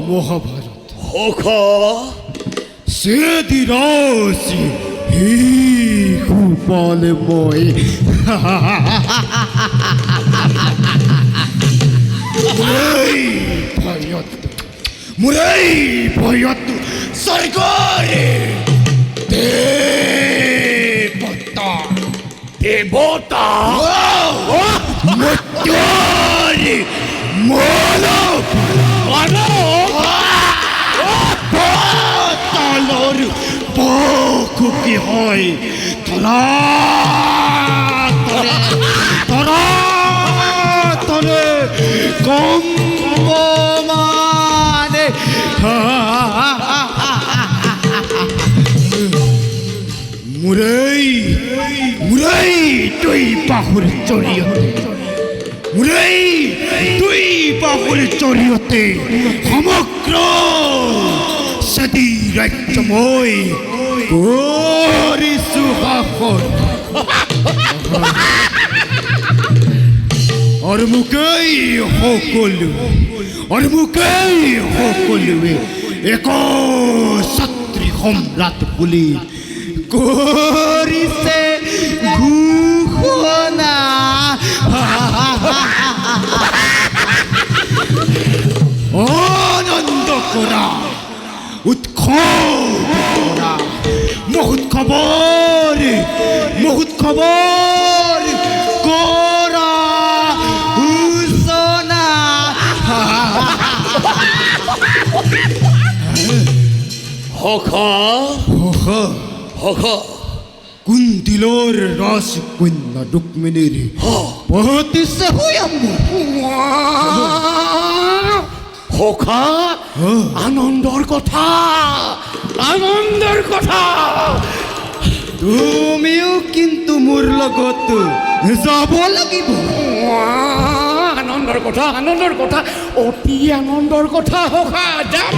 মহাভারত সখা সেদিরাসি হি গোপাল মই মুরাই ভয়ত সরকারে দেবতা দেবতা মত্যরি মানব তালর পাখু কি হয় তরা তরে তরা তরে কম্পমানে মুরাই মুরাই তুই পাহুর চড়িয়তে মুরাই তুই পাহুর চড়িয়তে সমগ্র সতী রাজ্যময় করিছু শাসন আর মুকেই সকলোৱে এক ছাত্ৰী সম্ৰাট বুলি কৰিছে ঘোষণা আনন্দ কৰা উৎসৱ কৰা বহুত খবৰ কৰা সূচনা সখা সখা কুন্তিলৰ ৰাজকন্যা ৰুক্মিণীৰ পতিছে সখা আনন্দৰ কথা তুমিও কিন্তু মোৰ লগত যাব লাগিব আনন্দৰ কথা অতি আনন্দৰ কথা সখা যাম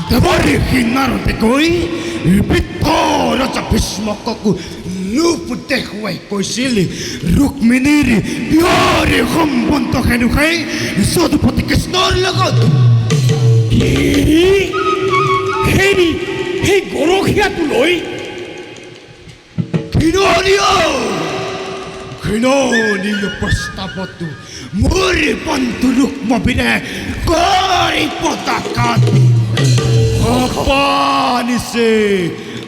দেৱঋষি নাৰদে গৈ বৃদ্ধ ৰজা ভীষ্মকক লোপ দেখুৱাই কৈছিল ৰুক্মিণীৰ বিয়াৰ সম্বন্ধ হেনুখাই যদুপতি কৃষ্ণৰ লগত সেই গৰখীয়াটো লৈ ঘৃণনীয় প্ৰস্তাৱটো মোৰ বন্ধু ৰুক্মবীৰে কৰি পতাকাত অপানিছে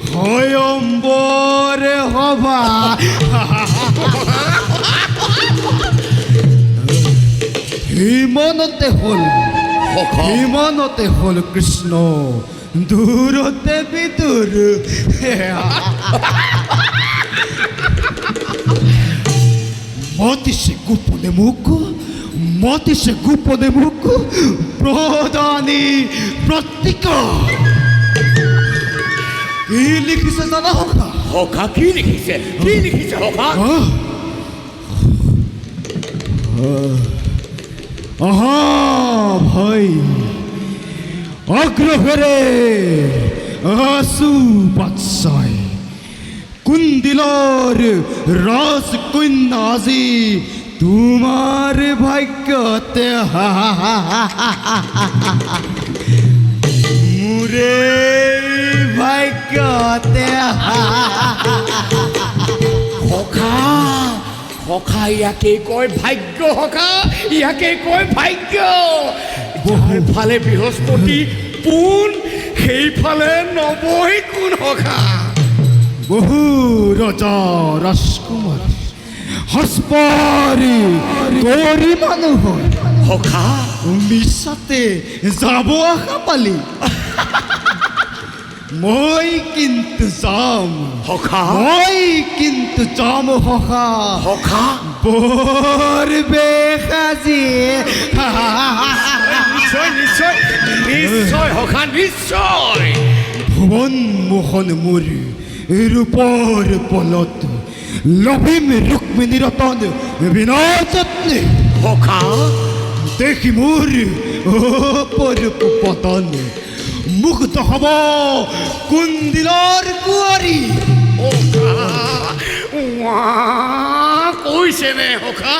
স্বয়ম্বৰে সভা হিমনতে হ'ল কৃষ্ণ দূৰতে বিদুৰ মতিছে গোপনে মোক প্ৰদানী প্ৰতিকা কি লিখিছে জানা সখা কি লিখিছে সখা আহা ভাই অগ্ৰহেৰে আছু বাদশাহ কুন্দিলৰ ৰাজকন্যা আজি তোমাৰ ভাগ্যতে মোৰে ভাগ্যতে সখা ইয়াকে কয় ভাগ্য যাৰ ফালে বৃহস্পতি পোন সেইফালে নবৈ কোন সখা বহু ৰজা ৰাজকুমাৰ হস্পৰি কৰি মানুহৰ সখা মিছাতে যাব আশা পালি মই কিন্তু যাম সখা সখা বৰ বেসাজি নিশ্চয় সখা নিশ্চয় ভুৱন মোহন মোৰ ৰূপৰ বলত লভিম ৰুক্মিণী ৰতন বিনা যত্নে সখা দেখি মোৰ অপৰূপ পতন মুগ্ধ হব কুন্দিলৰ কুঁৱৰী কৈছেনে সখা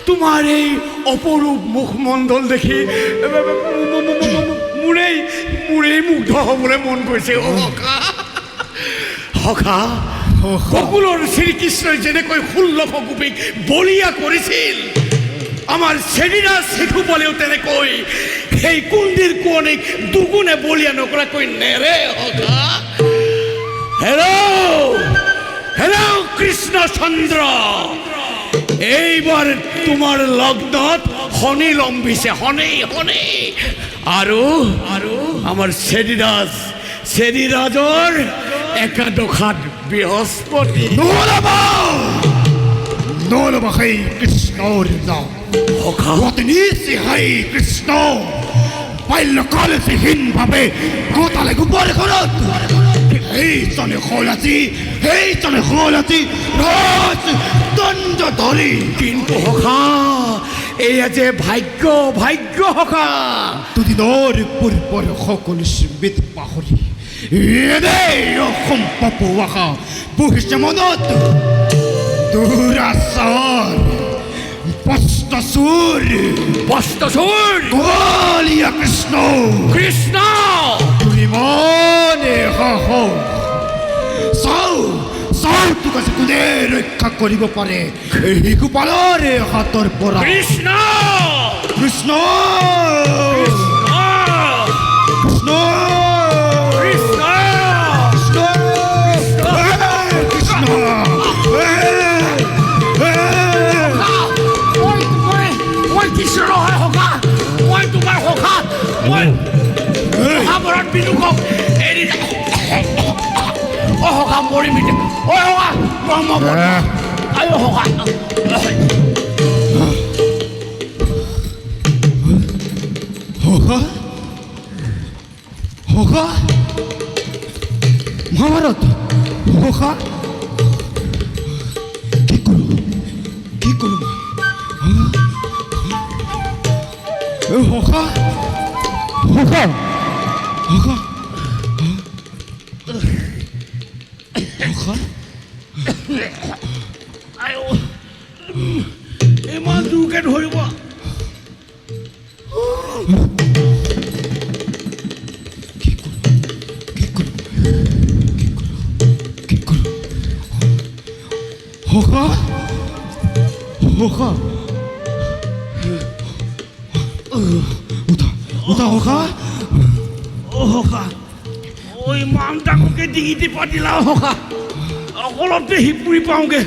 তোমাৰ এই অপৰূপ মুখমণ্ডল দেখি মোৰেই মুগ্ধ হ'বলৈ মন গৈছে অ সখা সখা বকুলৰ শ্ৰীকৃষ্ণই যেনেকৈ 1600 গোপীক বলিয়া কৰিছিল আমাৰ চেৰিৰাজ শিশুপালেও তেনেকৈ সেই কুন্দিৰ কোৱনীক দুগুণে বলিয়া নকৰাকৈ নেৰে সখা হেল্ল' কৃষ্ণচন্দ্ৰ এইবাৰ তোমাৰ লগ্নত শনি লম্বিছে শনি আৰু আমাৰ চেৰিৰাজৰ একাদশাত বৃহস্পতি নলবা সেই কৃষ্ণৰ নাম অতিনিচি সেই কৃষ্ণ বাল্যকালে হীনভাৱে গোটালে গোবৰ ঘৰত সেইজনে সলাচি ৰাজ দণ্ড ধৰি কিন্তু সখা এয়া যে ভাগ্য সখা দুদিনৰ পূৰ্বৰ সকলো স্মৃতি পাহৰি এনেই অসম্ভৱ আশা বহিছে মনত দুৰাচাৰ পস্তাচুৰ কলিয়া কৃষ্ণ তুমি মনে সাহস চাও তোক আজি কোনে ৰক্ষা কৰিব পাৰে শিশুপালৰে হাতৰ পৰা কৃষ্ণ কৃষ্ণ বিনুকক এৰি সখা মৰি মিটে সখা আয়ো সখা মহাভাৰত কি কৰো ইমান দূৰকে ধৰিব ইমান ডাঙৰকে ডিঙিতে পাতিলা সখা অকলতে সিপুৰি পাওঁগে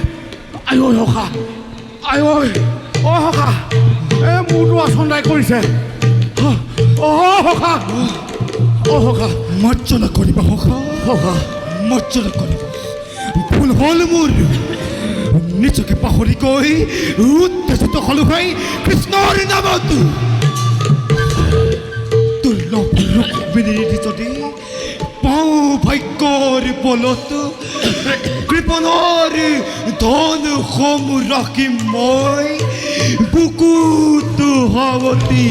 আয়ো সখা আয়ো সখা মোৰতো আচন্দাই কৰিছে সখা মৰ্যনা কৰিবা মৰ্যনা কৰিবা ভুল হ'ল মোৰ নিজকে পাহৰি গৈ উত্তেজিত হলো ভাই কৃষ্ণৰ নামত দুৰ্লভ ৰুক্মিণীৰ যদি পাওঁ ভাগ্যৰ বলত কৃপণৰ ধন সম ৰাখিম মই বুকুত হাৱতি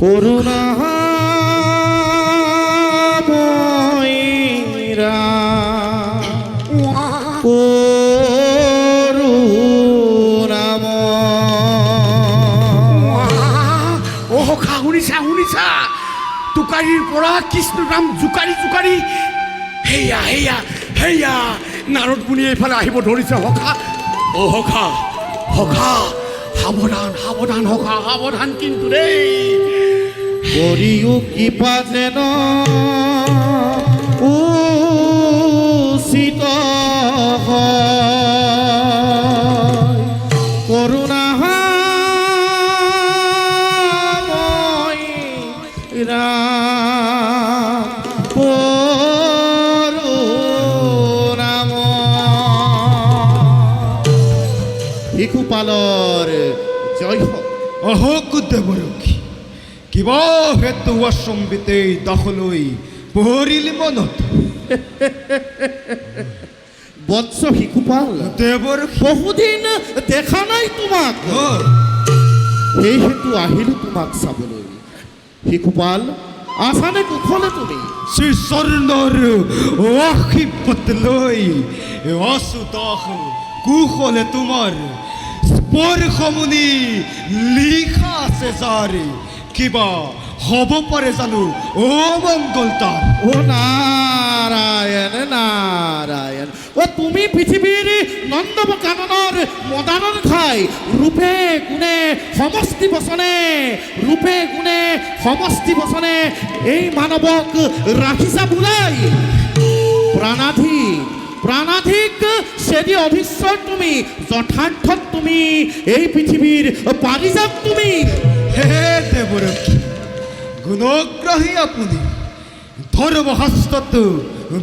কৰুণা শুনিছা টোকাৰীৰ পৰা কৃষ্ণ নাম জোকাৰি হেয়া নাৰদ মুনি এইফালে আহিব ধৰিছে সখা সাৱধান সাৱধান কিন্তু দেই কৰিও কৃপা যেন উচিত কৰুণা শিশুপালৰ জয় হোক অহোক দেৱৰক্ষী কিবা হেতু অসম্বিতে দখলৈ পৰিল মনত বৎস শিশুপাল দেৱৰক্ষী বহুদিন দেখা নাই তোমাক সেই হেতু আহিলো তোমাক চাবলৈ শিশুপাল আছানে কুশলে তুমি শ্ৰী চৰণৰ আশীৰ্বাদ লৈ আছো দহ কুশলে তোমাৰ স্পৰ্শমণি লিখা আছে যাৰে কিবা হ'ব পাৰে জানো অমংগল তাৰ ও নাৰায়ণ নাৰায়ণ ও তুমি পৃথিবীৰ নন্দব কাননৰ মদানৰ খাই ৰূপে গুণে সমষ্টি বচনে ৰূপে গুণে সমষ্টি বচনে এই মানৱক ৰাখিছা বুলাই প্ৰাণাধিক সেদি অধীশ্বৰ তুমি যথাৰ্থত তুমি এই পৃথিবীৰ পাৰিজাত তুমি হে দেৱৰক্ষী গুণগ্ৰাহী আপুনি ধৰ্মশাস্ত্ৰত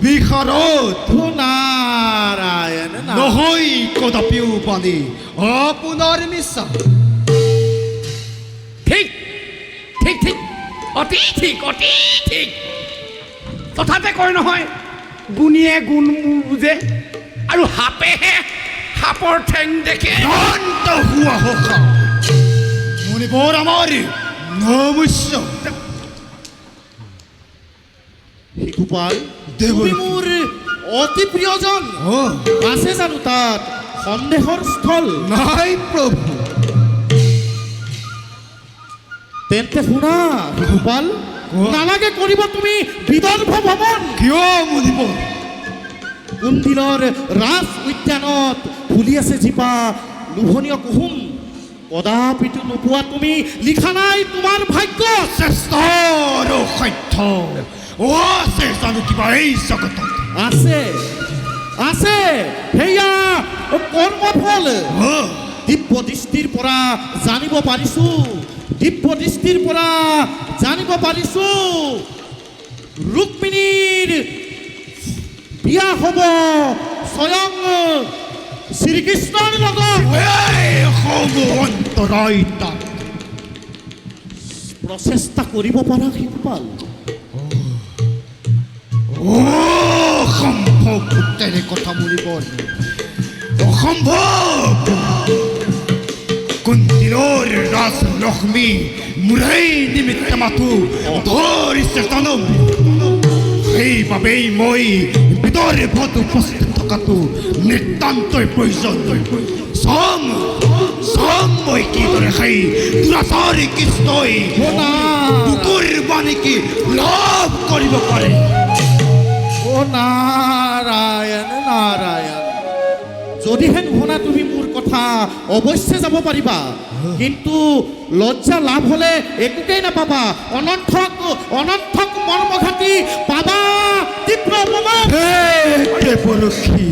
বিশাৰদ ও নাৰায়ণ নাৰায়ণ নহয় কদাপিও বাণী আপোনাৰ মিছা ঠিক ঠিক ঠিক অতি ঠিক তথাপি কয় নহয় গুণীয়ে গুণ মোৰ বুজে আৰু সাপেহে সাপৰ ঠেং দেখে শান্ত হোৱা হোকা মণিবৰ আমাৰ নমস্য শিশুপাল দেৱৰ তুমি মোৰ অতি প্ৰিয়জন আছে জানো তাত সন্দেহৰ স্থল নাই প্ৰভু তেন্তে শুনা শিশুপাল নালাগে কৰিব তুমি বিদৰ্ভ ভ্ৰমণ কিয় মণিবৰ কুন্দিলৰ ৰাজ উদ্যানত ফুলি আছে জীপা লোভনীয় কুহুম কদাপিতো নোপোৱা তুমি লিখা নাই তোমাৰ ভাগ্য শ্ৰেষ্ঠৰ সত্য আছে জানো কিবা এই জগতত আছে আছে সেয়া কৰ্মফল দিব্য দৃষ্টিৰ পৰা জানিব পাৰিছো ৰুক্মিণীৰ বিয়া হ'ব স্বয়ং শ্ৰীকৃষ্ণৰ লগত অন্তৰায় তাত প্ৰচেষ্টা কৰিব পাৰা শিশুপাল অসম্ভৱ তেনে কথা মণিবৰ অসম্ভৱ কুন্তিলৰ ৰাজলক্ষ্মী মোৰেই নিমিত্ত মাথো ধৰিছে জনম সেইবাবেই মই বিদৰ্ভত উপস্থিত থকাটো নিতান্তই প্ৰয়োজন চাম মই কিদৰে সেই দুৰাচাৰী কৃষ্ণই বুকুৰ বাণীকে লাভ কৰিব পাৰে ও নাৰায়ণ নাৰায়ণ যদিহে নুশুনা তুমি মোৰ কথা অৱশ্যে যাব পাৰিবা কিন্তু লজ্জা লাভ হ'লে একোকেই নাপাবা অনৰ্থক মৰ্মঘাতী পাবা তীব্ৰ অপমান দেৱৰক্ষী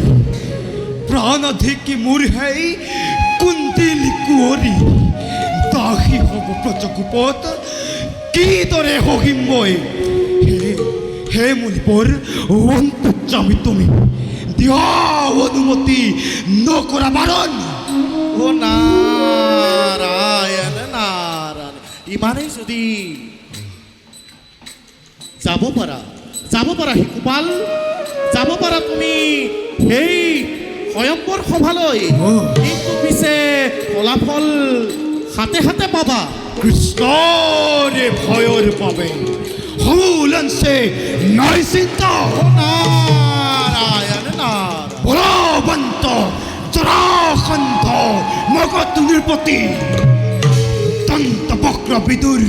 প্ৰাণাধিক মোৰ সেই কুন্তিলি কুঁৱৰী দাসী হ'ব প্ৰজগোপত কিদৰে সহিম মই হে মণিবৰ অন্তৰ্যামী তুমি দিয়া অনুমতি নকৰা বাৰণ ও নাৰায়ণ নাৰায়ণ ইমানেই যদি যাব পাৰা শিশুপাল যাব পাৰা তুমি সেই স্বয়ম্বৰ সভালৈ কিন্তু পিছে ফলাফল হাতে পাবা কৃষ্ণৰে ভয়ৰ বাবে সমূলঞ্চে নাই চিন্তা নাৰায়ণ নাৰায়ণ বলৱন্ত জৰাসন্ধ মগধ নৃপতি দন্ত বক্ৰ বিদুৰ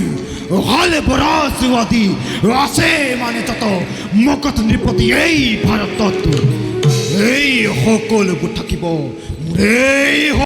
হালে বৰাজু আদি আছে মানে যত মগধ নৃপতি এই ভাৰতত এই সকলোবোৰ থাকিব মোৰেই